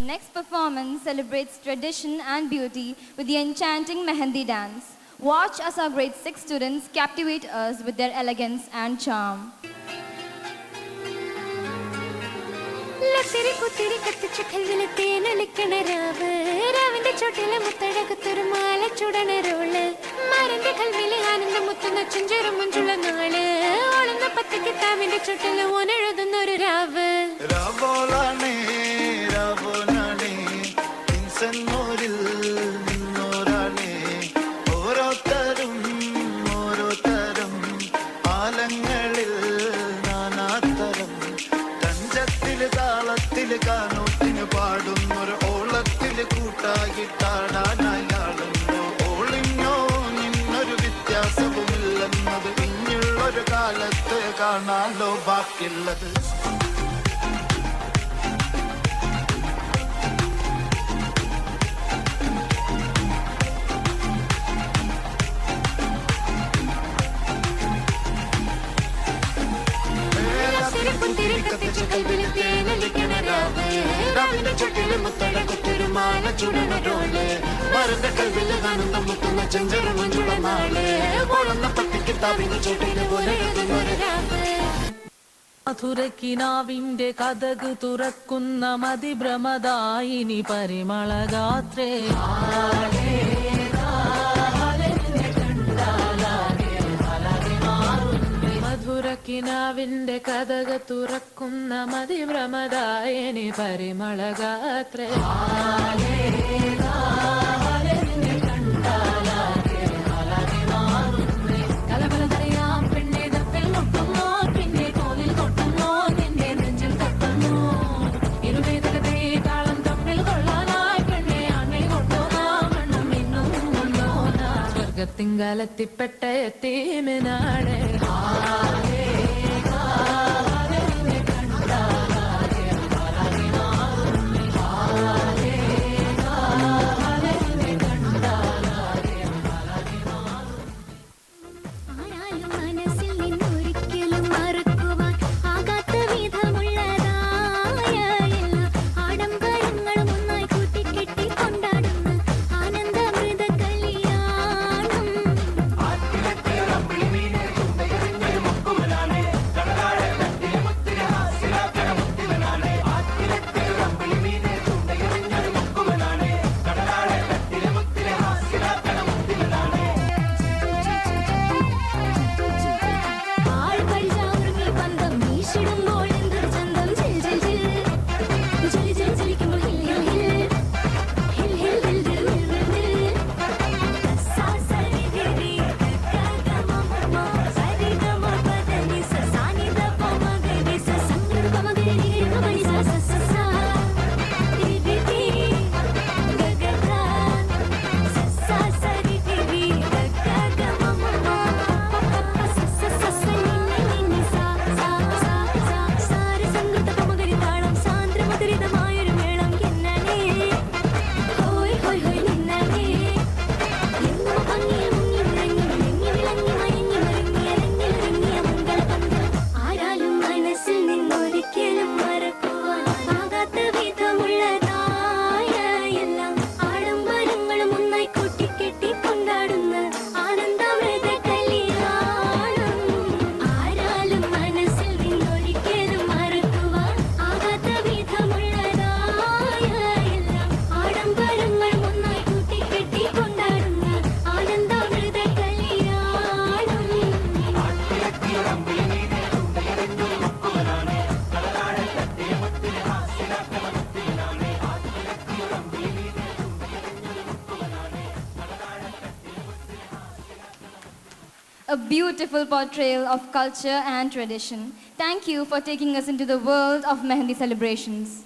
next performance celebrates tradition and beauty with the enchanting Mehendi dance. Watch as our grade 6 students captivate us with their elegance and charm. കാനോത്തിന് പാടുന്നൊരു ഓളത്തിൽ കൂട്ടായിട്ടാടാനായാളുണ്ടോ ഓളിഞ്ഞോ നിന്നൊരു വ്യത്യാസവുമില്ലെന്നത് ഇനിയുള്ളൊരു കാലത്ത് കാണാലോ ബാക്കിയുള്ളത് മധുരക്കിനാവിന്റെ കഥക് തുറക്കുന്ന മതിഭ്രമദായിനി പരിമളഗാത്രേ മധുരക്കിനാവിന്റെ കഥക് തുറക്കുന്ന മതിഭ്രമദായിനി പരിമളഗാത്രേ തിങ്കാലത്തിപ്പെട്ട എത്തീമിനാണ് A beautiful portrayal of culture and tradition. Thank you for taking us into the world of Mehendi celebrations.